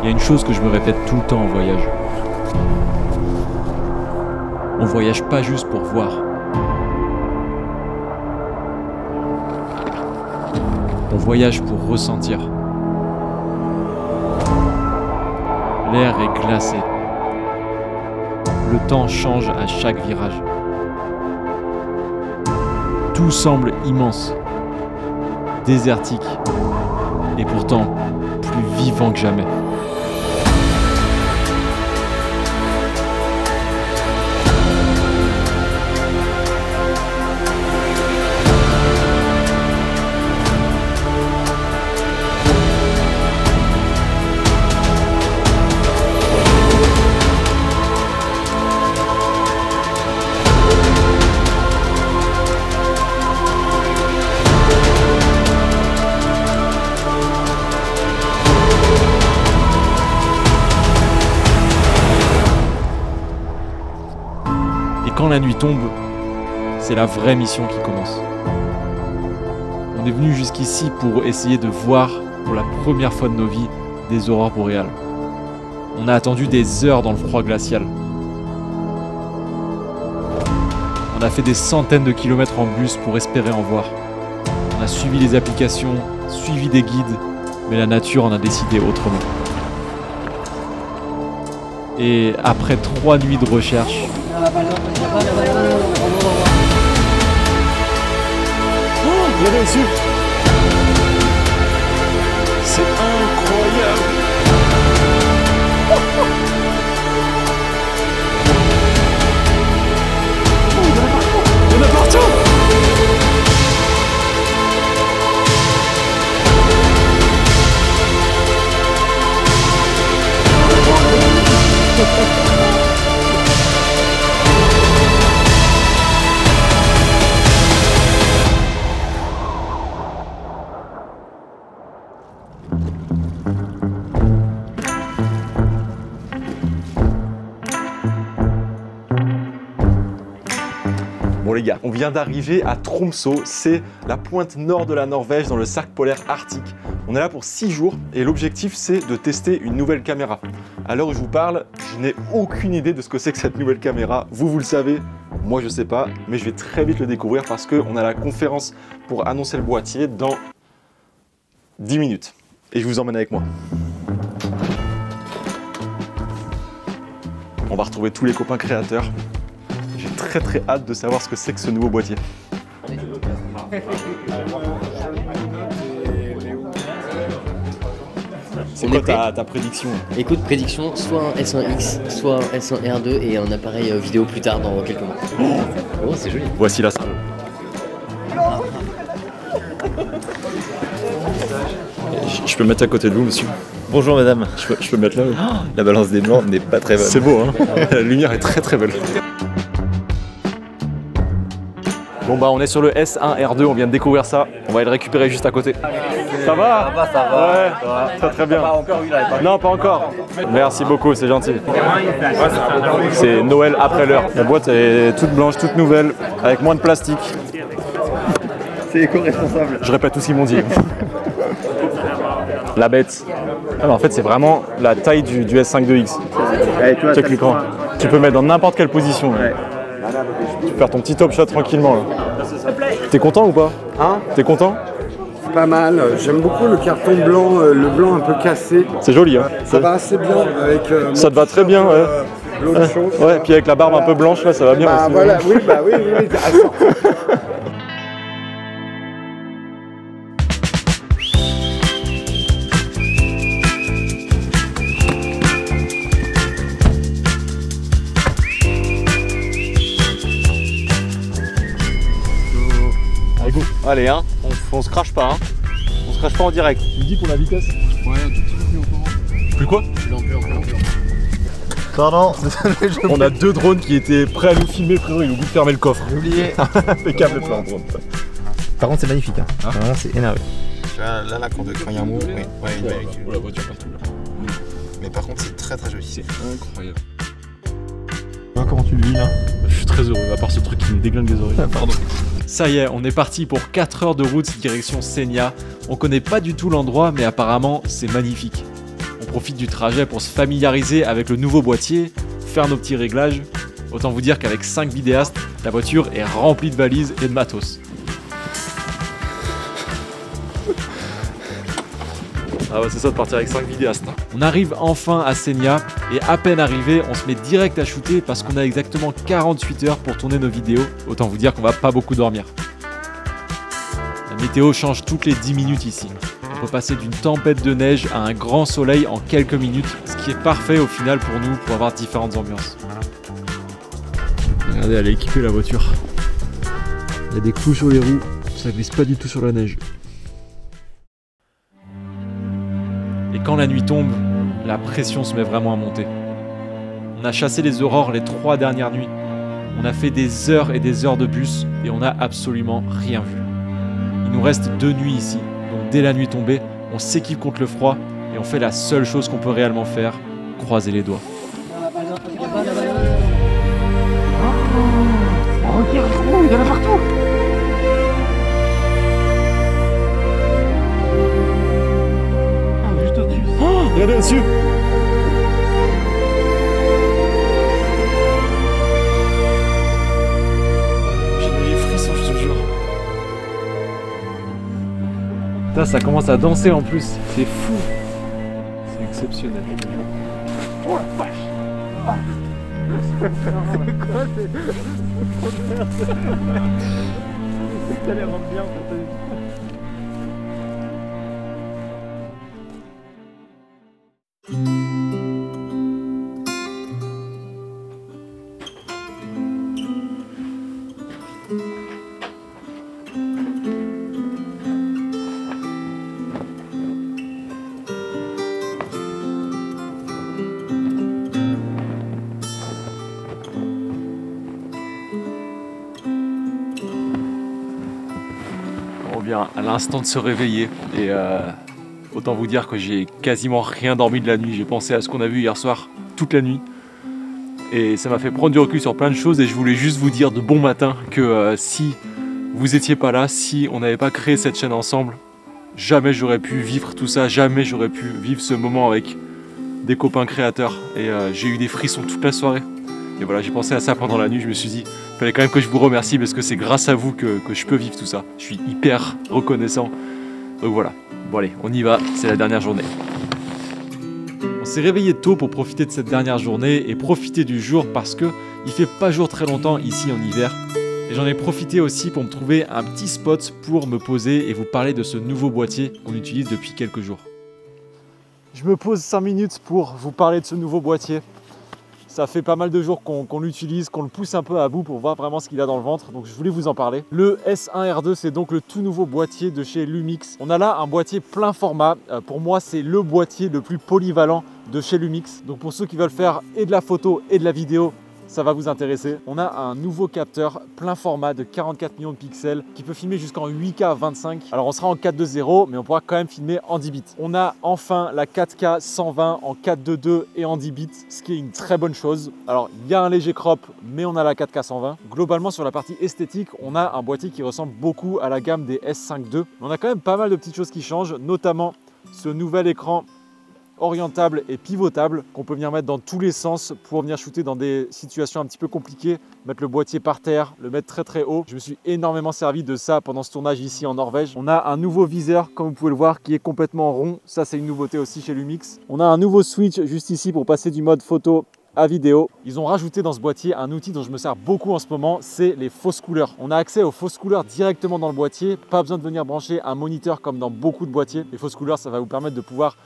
Il y a une chose que je me répète tout le temps en voyage. On voyage pas juste pour voir. On voyage pour ressentir. L'air est glacé. Le temps change à chaque virage. Tout semble immense, désertique, et pourtant plus vivant que jamais. Quand la nuit tombe, c'est la vraie mission qui commence. On est venu jusqu'ici pour essayer de voir, pour la première fois de nos vies, des aurores boréales. On a attendu des heures dans le froid glacial. On a fait des centaines de kilomètres en bus pour espérer en voir. On a suivi les applications, suivi des guides, mais la nature en a décidé autrement. Et après 3 nuits de recherche, j'ai réussi. C'est incroyable. On est partout. Bon les gars, on vient d'arriver à Tromsø, c'est la pointe nord de la Norvège dans le cercle polaire arctique. On est là pour 6 jours et l'objectif c'est de tester une nouvelle caméra. À l'heure où je vous parle, je n'ai aucune idée de ce que c'est que cette nouvelle caméra. Vous le savez, moi je sais pas, mais je vais très vite le découvrir parce qu'on a la conférence pour annoncer le boîtier dans 10 minutes. Et je vous emmène avec moi. On va retrouver tous les copains créateurs. J'ai très hâte de savoir ce que c'est que ce nouveau boîtier. C'est quoi ta prédiction? Écoute, prédiction, soit un S1X, soit un S1R2 et un appareil vidéo plus tard dans quelques mois. Oh, c'est joli. Voici la salle. Je peux me mettre à côté de vous, monsieur? Bonjour madame. Je peux me mettre là? La balance des blancs n'est pas très bonne. C'est beau, hein. La lumière est très belle. Bon bah on est sur le S1R2, on vient de découvrir ça. On va aller le récupérer juste à côté. Ça va? Ça va. Ouais, très bien. Pas encore eu là. Non, pas encore. Merci beaucoup, c'est gentil. C'est Noël après l'heure. La boîte est toute blanche, toute nouvelle, avec moins de plastique. C'est éco-responsable. Je répète tout ce qu'ils m'ont dit. La bête. Ah, en fait, c'est vraiment la taille du S5 2X. Check l'écran. Tu peux mettre dans n'importe quelle position. Ouais. Tu peux faire ton petit top shot tranquillement. T'es content ou pas? Hein? T'es content? Pas mal. J'aime beaucoup le carton blanc, le blanc un peu cassé. C'est joli, hein? Ça va assez bien avec. Ça te va très bien, ouais. L'autre chose. Ouais, puis avec la barbe un peu blanche, là, ça va bien. Bah aussi, voilà, ouais. oui. Allez, hein, on se crache pas, hein. On se crache pas en direct. Tu me dis pour la vitesse? Ouais, un tout petit peu plus encore. Plus quoi? Pardon. On a 2 drones qui étaient prêts à nous filmer, frérot, il a oublié de fermer le coffre. J'ai oublié. Impeccable le plan drone. Par contre, c'est magnifique, hein. Vraiment, c'est énervé. Tu vois, là, quand il y a un mot, oui, une belle. Oh, la voiture partout là. Mais par contre, c'est très joli. C'est incroyable. Comment tu le vis là? Je suis très heureux, à part ce truc qui me déglingue les oreilles. Pardon. Ça y est, on est parti pour 4 heures de route direction Senja. On connaît pas du tout l'endroit, mais apparemment c'est magnifique. On profite du trajet pour se familiariser avec le nouveau boîtier, faire nos petits réglages. Autant vous dire qu'avec 5 vidéastes, la voiture est remplie de valises et de matos. Ah ouais, c'est ça de partir avec 5 vidéastes. On arrive enfin à Senia et à peine arrivé, on se met direct à shooter parce qu'on a exactement 48 heures pour tourner nos vidéos. Autant vous dire qu'on va pas beaucoup dormir. La météo change toutes les 10 minutes ici. On peut passer d'une tempête de neige à un grand soleil en quelques minutes, ce qui est parfait au final pour nous pour avoir différentes ambiances. Regardez, elle est équipée la voiture. Il y a des clous sur les roues, ça glisse pas du tout sur la neige. Et quand la nuit tombe, la pression se met vraiment à monter. On a chassé les aurores les 3 dernières nuits. On a fait des heures et des heures de bus et on n'a absolument rien vu. Il nous reste 2 nuits ici, donc dès la nuit tombée, on s'équipe contre le froid et on fait la seule chose qu'on peut réellement faire, croiser les doigts. Regarde, il y en a partout. Juste au-dessus. Oh, regardez au-dessus. J'ai des frissons, je te jure. Putain, ça commence à danser en plus, c'est fou. C'est exceptionnel. Oh la vache. Ah. C'est quoi? C'est qu'elle rentre bien. Bien à l'instant de se réveiller et autant vous dire que j'ai quasiment rien dormi de la nuit. J'ai pensé à ce qu'on a vu hier soir toute la nuit et ça m'a fait prendre du recul sur plein de choses et je voulais juste vous dire de bon matin que si vous étiez pas là, si on n'avait pas créé cette chaîne ensemble, jamais j'aurais pu vivre tout ça, jamais j'aurais pu vivre ce moment avec des copains créateurs et j'ai eu des frissons toute la soirée. Et voilà, j'ai pensé à ça pendant la nuit, je me suis dit, il fallait quand même que je vous remercie parce que c'est grâce à vous que je peux vivre tout ça. Je suis hyper reconnaissant. Donc voilà, bon allez, on y va, c'est la dernière journée. On s'est réveillé tôt pour profiter de cette dernière journée et profiter du jour parce que il fait pas jour très longtemps ici en hiver. Et j'en ai profité aussi pour me trouver un petit spot pour me poser et vous parler de ce nouveau boîtier qu'on utilise depuis quelques jours. Je me pose 5 minutes pour vous parler de ce nouveau boîtier. Ça fait pas mal de jours qu'on l'utilise, qu'on le pousse un peu à bout pour voir vraiment ce qu'il a dans le ventre. Donc je voulais vous en parler. Le S1R2, c'est donc le tout nouveau boîtier de chez Lumix. On a là un boîtier plein format. Pour moi, c'est le boîtier le plus polyvalent de chez Lumix. Donc pour ceux qui veulent faire et de la photo et de la vidéo, ça va vous intéresser. On a un nouveau capteur plein format de 44 millions de pixels qui peut filmer jusqu'en 8K 25. Alors on sera en 4.2.0 mais on pourra quand même filmer en 10 bits. On a enfin la 4K 120 en 4.2.2 et en 10 bits, ce qui est une très bonne chose. Alors il y a un léger crop mais on a la 4K 120. Globalement sur la partie esthétique, on a un boîtier qui ressemble beaucoup à la gamme des S5 II. On a quand même pas mal de petites choses qui changent, notamment ce nouvel écran orientable et pivotable qu'on peut venir mettre dans tous les sens pour venir shooter dans des situations un petit peu compliquées, mettre le boîtier par terre, le mettre très très haut. Je me suis énormément servi de ça pendant ce tournage ici en Norvège. On a un nouveau viseur comme vous pouvez le voir qui est complètement rond, ça c'est une nouveauté aussi chez Lumix. On a un nouveau switch juste ici pour passer du mode photo à vidéo. Ils ont rajouté dans ce boîtier un outil dont je me sers beaucoup en ce moment, c'est les fausses couleurs. On a accès aux fausses couleurs directement dans le boîtier, pas besoin de venir brancher un moniteur comme dans beaucoup de boîtiers. Les fausses couleurs, ça va vous permettre de pouvoir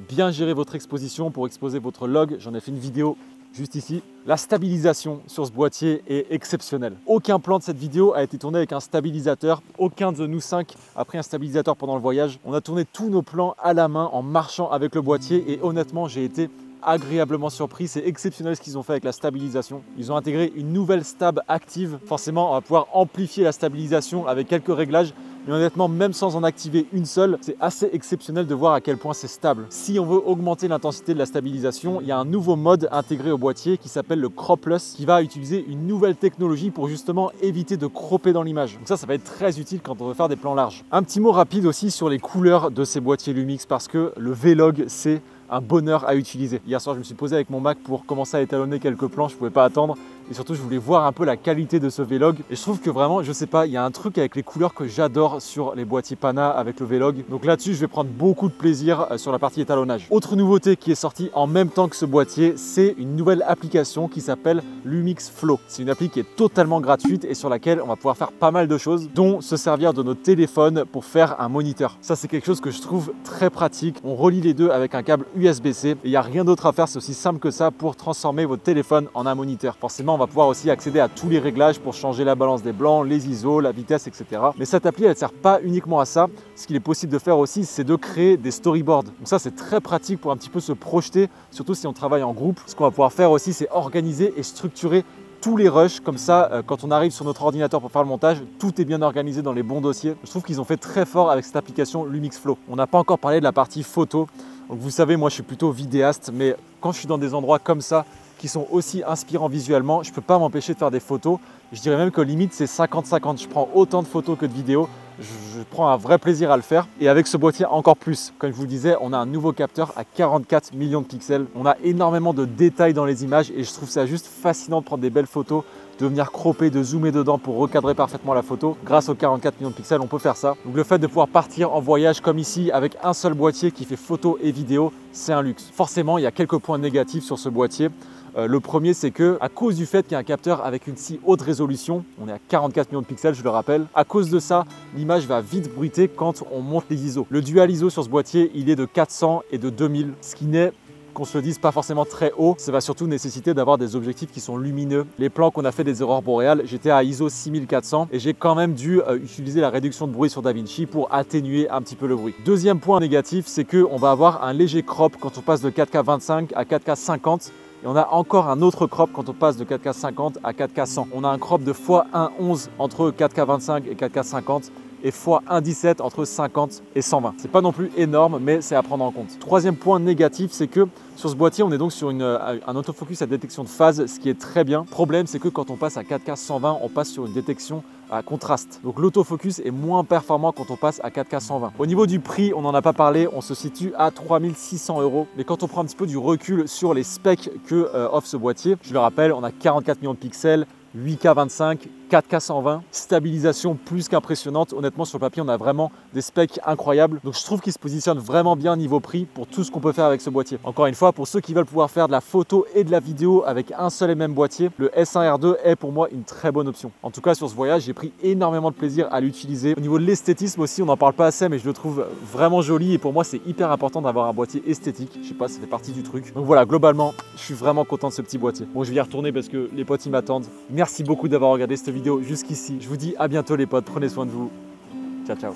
bien gérer votre exposition pour exposer votre log. J'en ai fait une vidéo juste ici. La stabilisation sur ce boîtier est exceptionnelle. Aucun plan de cette vidéo a été tourné avec un stabilisateur. Aucun de nous 5 a pris un stabilisateur pendant le voyage. On a tourné tous nos plans à la main en marchant avec le boîtier et honnêtement, j'ai été agréablement surpris, c'est exceptionnel ce qu'ils ont fait avec la stabilisation. Ils ont intégré une nouvelle stab active. Forcément, on va pouvoir amplifier la stabilisation avec quelques réglages. Mais honnêtement, même sans en activer une seule, c'est assez exceptionnel de voir à quel point c'est stable. Si on veut augmenter l'intensité de la stabilisation, il y a un nouveau mode intégré au boîtier qui s'appelle le Crop Plus, qui va utiliser une nouvelle technologie pour justement éviter de cropper dans l'image. Donc ça va être très utile quand on veut faire des plans larges. Un petit mot rapide aussi sur les couleurs de ces boîtiers Lumix, parce que le Vlog, c'est un bonheur à utiliser. Hier soir, je me suis posé avec mon Mac pour commencer à étalonner quelques plans, je ne pouvais pas attendre. Et surtout, je voulais voir un peu la qualité de ce Vlog. Et je trouve que vraiment, je sais pas, il y a un truc avec les couleurs que j'adore sur les boîtiers Pana avec le Vlog. Donc là-dessus, je vais prendre beaucoup de plaisir sur la partie étalonnage. Autre nouveauté qui est sortie en même temps que ce boîtier, c'est une nouvelle application qui s'appelle Lumix Flow. C'est une appli qui est totalement gratuite et sur laquelle on va pouvoir faire pas mal de choses, dont se servir de notre téléphone pour faire un moniteur. Ça, c'est quelque chose que je trouve très pratique. On relie les deux avec un câble USB-C et il n'y a rien d'autre à faire. C'est aussi simple que ça pour transformer votre téléphone en un moniteur. Forcément, on va pouvoir aussi accéder à tous les réglages pour changer la balance des blancs, les ISO, la vitesse, etc. Mais cette appli, elle ne sert pas uniquement à ça. Ce qu'il est possible de faire aussi, c'est de créer des storyboards. Donc ça, c'est très pratique pour un petit peu se projeter, surtout si on travaille en groupe. Ce qu'on va pouvoir faire aussi, c'est organiser et structurer tous les rushs, comme ça, quand on arrive sur notre ordinateur pour faire le montage, tout est bien organisé dans les bons dossiers. Je trouve qu'ils ont fait très fort avec cette application Lumix Flow. On n'a pas encore parlé de la partie photo. Donc vous savez, moi je suis plutôt vidéaste, mais quand je suis dans des endroits comme ça, qui sont aussi inspirants visuellement, je ne peux pas m'empêcher de faire des photos. Je dirais même que limite c'est 50-50. Je prends autant de photos que de vidéos. Je prends un vrai plaisir à le faire. Et avec ce boîtier encore plus. Comme je vous le disais, on a un nouveau capteur à 44 millions de pixels. On a énormément de détails dans les images et je trouve ça juste fascinant de prendre des belles photos, de venir cropper, de zoomer dedans pour recadrer parfaitement la photo. Grâce aux 44 millions de pixels, on peut faire ça. Donc le fait de pouvoir partir en voyage comme ici avec un seul boîtier qui fait photo et vidéo, c'est un luxe. Forcément, il y a quelques points négatifs sur ce boîtier. Le premier, c'est que à cause du fait qu'il y a un capteur avec une si haute résolution, on est à 44 millions de pixels, je le rappelle, à cause de ça, l'image va vite bruiter quand on monte les ISO. Le dual ISO sur ce boîtier, il est de 400 et de 2000, ce qui n'est, qu'on se le dise, pas forcément très haut. Ça va surtout nécessiter d'avoir des objectifs qui sont lumineux. Les plans qu'on a fait des aurores boréales, j'étais à ISO 6400 et j'ai quand même dû utiliser la réduction de bruit sur DaVinci pour atténuer un petit peu le bruit. Deuxième point négatif, c'est qu'on va avoir un léger crop quand on passe de 4K 25 à 4K 50. Et on a encore un autre crop quand on passe de 4K 50 à 4K 100. On a un crop de x1.11 entre 4K 25 et 4K 50 et x1.17 entre 50 et 120. C'est pas non plus énorme, mais c'est à prendre en compte. Troisième point négatif, c'est que sur ce boîtier, on est donc sur un autofocus à détection de phase, ce qui est très bien. Problème, c'est que quand on passe à 4K 120, on passe sur une détection à contraste. Donc l'autofocus est moins performant quand on passe à 4K 120. Au niveau du prix, on n'en a pas parlé, on se situe à 3600 €. Mais quand on prend un petit peu du recul sur les specs que offre ce boîtier, je le rappelle, on a 44 millions de pixels, 8K 25, 4K 120, stabilisation plus qu'impressionnante. Honnêtement, sur le papier, on a vraiment des specs incroyables. Donc je trouve qu'il se positionne vraiment bien niveau prix pour tout ce qu'on peut faire avec ce boîtier. Encore une fois, pour ceux qui veulent pouvoir faire de la photo et de la vidéo avec un seul et même boîtier, le S1R2 est pour moi une très bonne option. En tout cas, sur ce voyage, j'ai pris énormément de plaisir à l'utiliser. Au niveau de l'esthétisme aussi, on n'en parle pas assez, mais je le trouve vraiment joli et pour moi, c'est hyper important d'avoir un boîtier esthétique. Je sais pas, ça fait partie du truc. Donc voilà, globalement, je suis vraiment content de ce petit boîtier. Bon, je vais y retourner parce que les potes, ils m'attendent. Merci beaucoup d'avoir regardé cette vidéo jusqu'ici. Je vous dis à bientôt les potes, prenez soin de vous. Ciao, ciao.